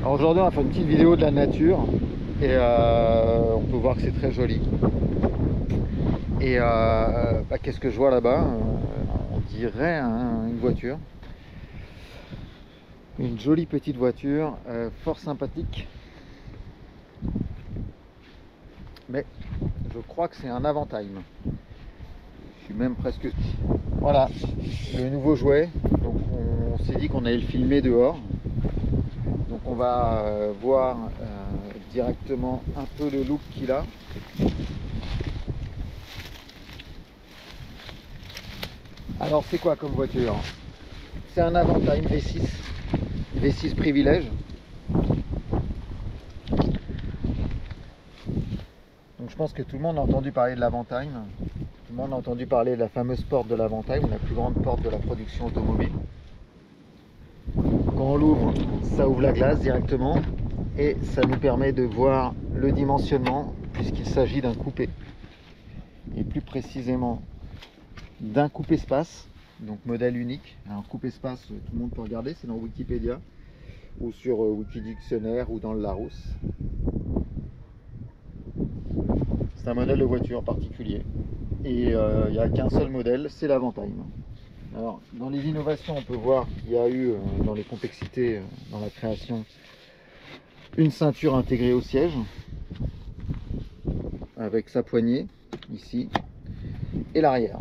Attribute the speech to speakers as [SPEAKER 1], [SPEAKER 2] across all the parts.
[SPEAKER 1] Alors aujourd'hui on va faire une petite vidéo de la nature et on peut voir que c'est très joli. Et qu'est-ce que je vois là-bas? On dirait une voiture. Une jolie petite voiture, fort sympathique. Mais je crois que c'est un Avantime. Je suis même presque... Voilà, le nouveau jouet. Donc on s'est dit qu'on allait le filmer dehors. Donc on va voir directement un peu le look qu'il a. Alors c'est quoi comme voiture? C'est un Avantime V6. V6 Privilège. Donc je pense que tout le monde a entendu parler de l'Avantime. Tout le monde a entendu parler de la fameuse porte de l'Avantime, la plus grande porte de la production automobile. Quand on l'ouvre, ça ouvre la glace directement et ça nous permet de voir le dimensionnement puisqu'il s'agit d'un coupé. Et plus précisément d'un coupe-espace, donc modèle unique. Un coupe-espace, tout le monde peut regarder, c'est dans Wikipédia ou sur Wikidictionnaire ou dans le Larousse. C'est un modèle de voiture particulier et il n'y a qu'un seul modèle, c'est l'Avantime. Alors dans les innovations, on peut voir qu'il y a eu dans les complexités dans la création une ceinture intégrée au siège avec sa poignée ici et l'arrière.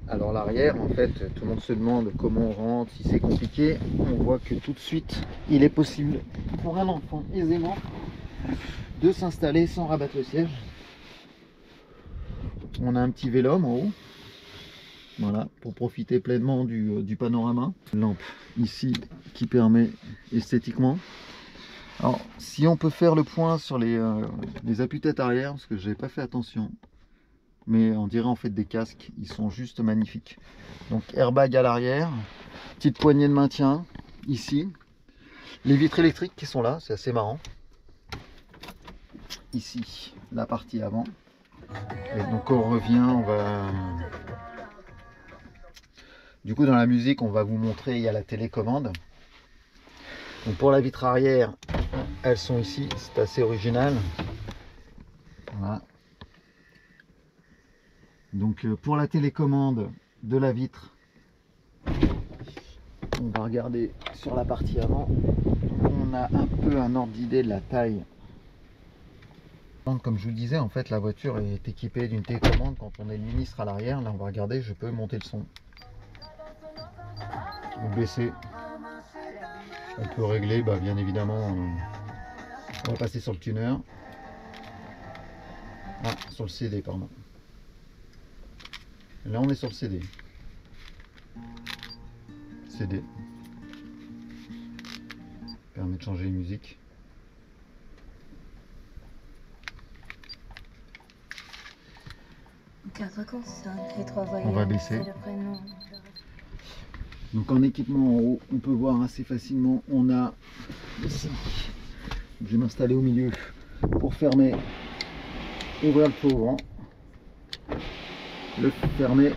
[SPEAKER 1] Alors l'arrière, en fait, tout le monde se demande comment on rentre, si c'est compliqué. On voit que tout de suite, il est possible pour un enfant aisément de s'installer sans rabattre le siège. On a un petit vélum en haut, voilà, pour profiter pleinement du panorama. Une lampe ici qui permet esthétiquement. Alors, si on peut faire le point sur les appuis-têtes arrière, parce que je n'avais pas fait attention, mais on dirait en fait des casques, ils sont juste magnifiques. Donc airbag à l'arrière, petite poignée de maintien ici, les vitres électriques qui sont là, c'est assez marrant. Ici, la partie avant. Et donc on revient, on va... Du coup dans la musique, on va vous montrer, il y a la télécommande. Donc pour la vitre arrière, elles sont ici, c'est assez original. Voilà. Donc pour la télécommande de la vitre, on va regarder sur la partie avant. On a un peu un ordre d'idée de la taille. Comme je vous le disais, en fait la voiture est équipée d'une télécommande. Quand on est le ministre à l'arrière, là on va regarder, je peux monter le son ou baisser. On peut régler, bien évidemment, on va passer sur le tuner. Ah, sur le CD, pardon. Là on est sur le CD. CD. Permet de changer les musiques. On va baisser. Donc en équipement en haut, on peut voir assez facilement, on a ici, je vais m'installer au milieu pour fermer, ouvrir le feu ouvrant, le fermer.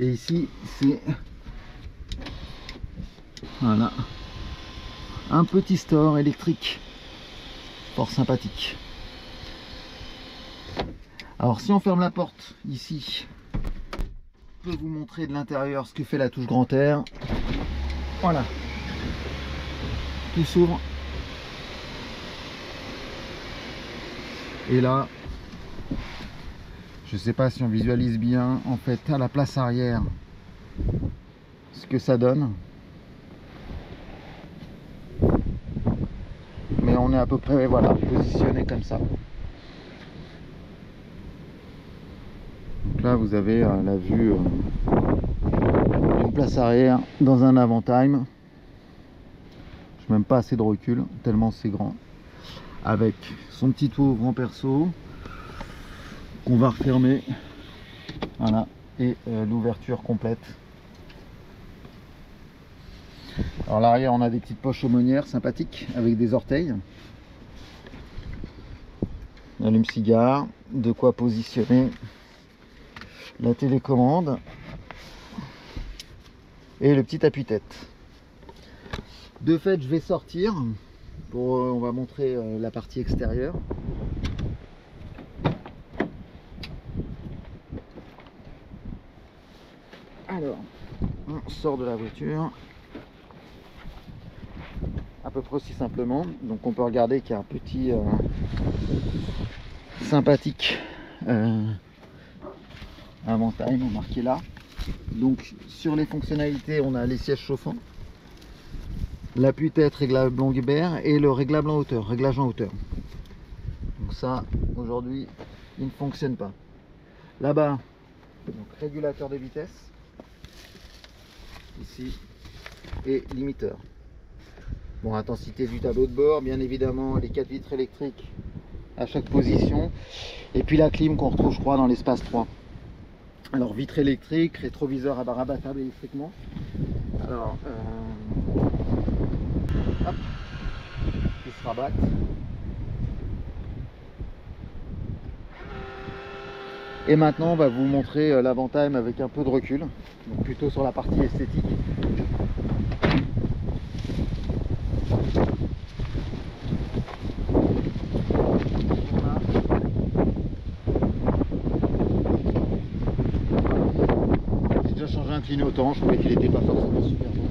[SPEAKER 1] Et ici c'est voilà un petit store électrique fort sympathique. Alors si on ferme la porte ici, je peux vous montrer de l'intérieur ce que fait la touche grand air. Voilà, tout s'ouvre et là je sais pas si on visualise bien en fait à la place arrière ce que ça donne, mais on est à peu près voilà positionné comme ça. Donc là vous avez la vue d'une place arrière dans un Avantime. Je n'ai même pas assez de recul tellement c'est grand, avec son petit toit ouvrant perso qu'on va refermer, voilà, et l'ouverture complète. Alors l'arrière on a des petites poches aumônières sympathiques avec des orteils, allume-cigare, de quoi positionner la télécommande et le petit appuie-tête. De fait, je vais sortir pour on va montrer la partie extérieure. Alors, on sort de la voiture à peu près aussi simplement. Donc on peut regarder qu'il y a un petit sympathique inventaire marqué là. Donc sur les fonctionnalités, on a les sièges chauffants, l'appui-tête réglable lombaire et le réglable en hauteur, réglage en hauteur. Donc ça, aujourd'hui, il ne fonctionne pas. Là-bas, donc régulateur de vitesse, ici, et limiteur. Bon, intensité du tableau de bord, bien évidemment, les 4 vitres électriques à chaque position, et puis la clim qu'on retrouve, je crois, dans l'espace 3. Alors, vitre électrique, rétroviseur rabattable électriquement. Alors, hop, qui se rabattent. Et maintenant, on va vous montrer l'Avantime avec un peu de recul, donc plutôt sur la partie esthétique. J'ai déjà changé un clignotant, je trouvais qu'il n'était pas forcément super bon.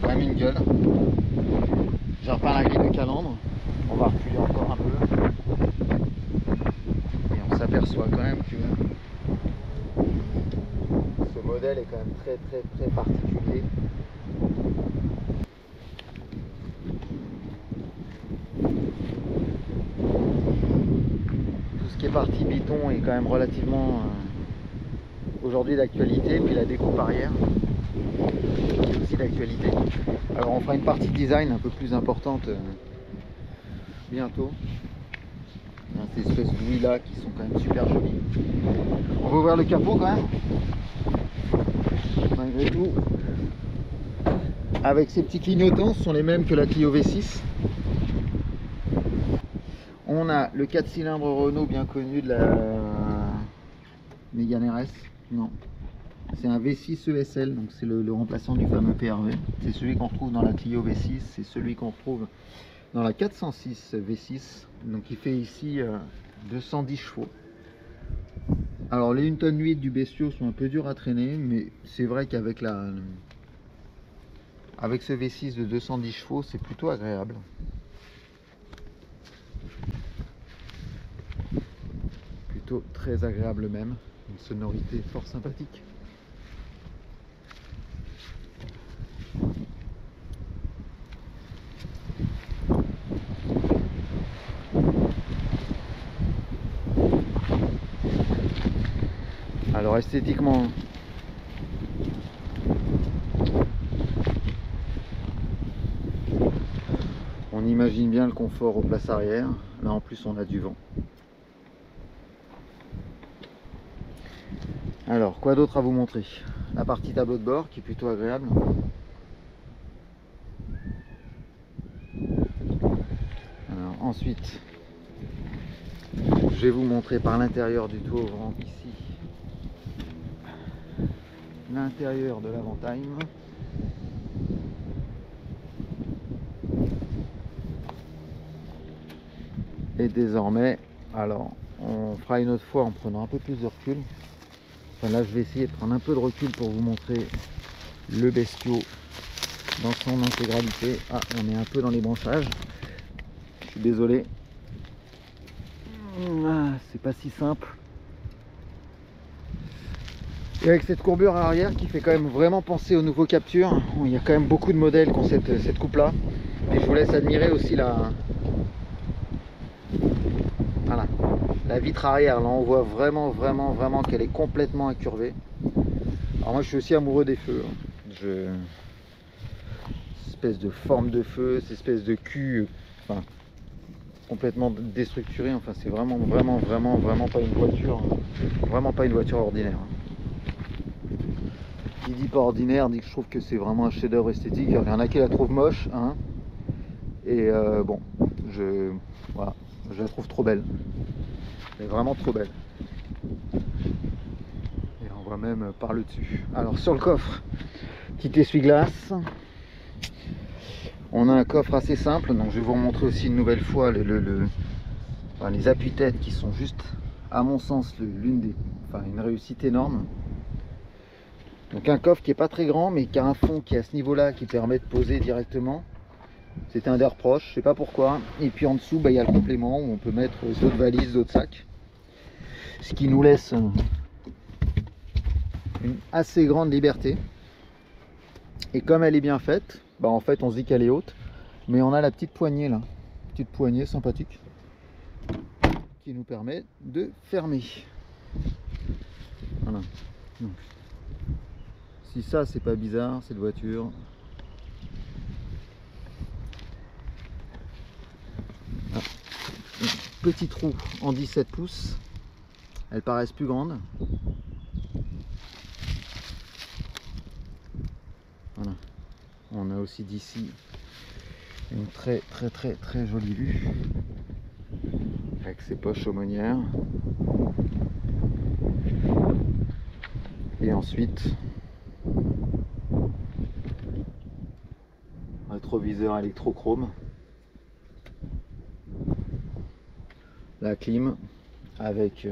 [SPEAKER 1] Quand même une gueule. J'ai repeint la grille de calandre, on va reculer encore un peu. Et on s'aperçoit quand même que ce modèle est quand même très particulier. Tout ce qui est partie Biton est quand même relativement aujourd'hui d'actualité, puis la découpe arrière qui est aussi d'actualité. Alors on fera une partie design un peu plus importante bientôt. Il y a ces espèces d'ouïes là qui sont quand même super jolies. On va ouvrir le capot quand même, malgré tout. Avec ces petits clignotants, ce sont les mêmes que la Clio V6. On a le 4 cylindres Renault bien connu de la Mégane RS. Non, c'est un V6 ESL, donc c'est le remplaçant du fameux PRV. C'est celui qu'on retrouve dans la Clio V6, c'est celui qu'on retrouve dans la 406 V6. Donc il fait ici 210 chevaux. Alors les 1,8 tonne du bestiau sont un peu durs à traîner, mais c'est vrai qu'avec ce V6 de 210 chevaux, c'est plutôt agréable. Plutôt très agréable même, une sonorité fort sympathique. Alors esthétiquement, on imagine bien le confort aux places arrière. Là en plus on a du vent. Alors quoi d'autre à vous montrer? La partie tableau de bord qui est plutôt agréable. Alors ensuite, je vais vous montrer par l'intérieur du tout ouvrant ici l'intérieur de l'Avantime. Et désormais, alors on fera une autre fois en prenant un peu plus de recul. Enfin, là je vais essayer de prendre un peu de recul pour vous montrer le bestiau dans son intégralité. Ah, on est un peu dans les branchages, je suis désolé. Ah, c'est pas si simple. Et avec cette courbure à l'arrière qui fait quand même vraiment penser aux nouveaux captures, il y a quand même beaucoup de modèles qui ont cette coupe là. Et je vous laisse admirer aussi la vitre arrière. Là on voit vraiment qu'elle est complètement incurvée. Alors moi je suis aussi amoureux des feux. Cette espèce de forme de feu, cette espèce de cul, enfin, complètement déstructuré. Enfin c'est vraiment pas une voiture, vraiment pas une voiture ordinaire. Qui dit pas ordinaire dit que je trouve que c'est vraiment un chef-d'œuvre esthétique. Il y en a qui la trouvent moche, hein. Et bon, voilà, je la trouve trop belle. Elle est vraiment trop belle. Et on voit même par le dessus. Alors sur le coffre, petit essuie-glace. On a un coffre assez simple, donc je vais vous remontrer aussi une nouvelle fois les appuis-têtes qui sont juste, à mon sens, une réussite énorme. Donc un coffre qui est pas très grand, mais qui a un fond qui est à ce niveau-là, qui permet de poser directement. C'était un des reproches, je sais pas pourquoi. Et puis en dessous, il y a le complément où on peut mettre d'autres valises, d'autres sacs. Ce qui nous laisse une assez grande liberté. Et comme elle est bien faite, en fait on se dit qu'elle est haute, mais on a la petite poignée là, petite poignée sympathique, qui nous permet de fermer. Voilà. Donc, si ça c'est pas bizarre, cette voiture. Ah, petit trou en 17 pouces, elles paraissent plus grandes. Voilà. On a aussi d'ici une très jolie vue avec ses poches aumônières. Et ensuite rétroviseur électrochrome, la clim avec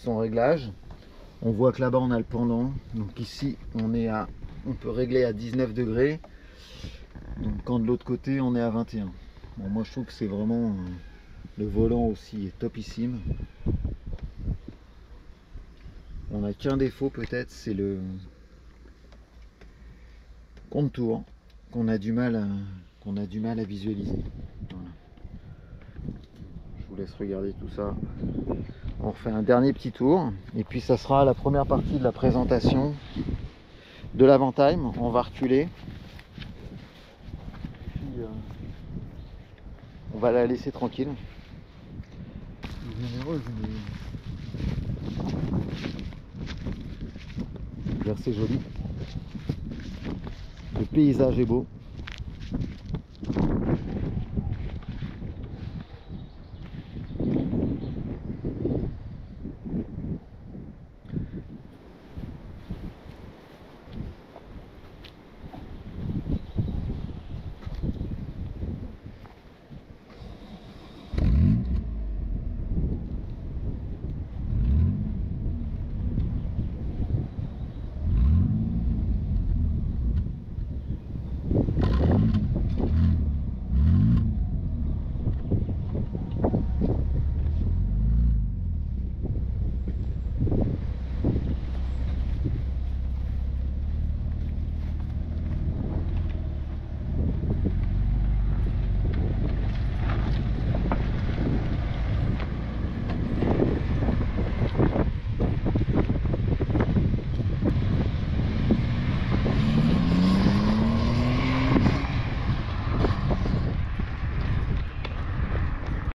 [SPEAKER 1] son réglage. On voit que là-bas on a le pendant, donc ici on peut régler à 19 degrés, donc quand de l'autre côté on est à 21. Bon, moi je trouve que c'est vraiment le volant aussi est topissime. On n'a qu'un défaut peut-être, c'est le contour qu'on a du mal à visualiser. Voilà. Je vous laisse regarder tout ça. On refait un dernier petit tour et puis ça sera la première partie de la présentation de l'Avantime. On va reculer. Puis, on va la laisser tranquille. C'est joli. Le paysage est beau.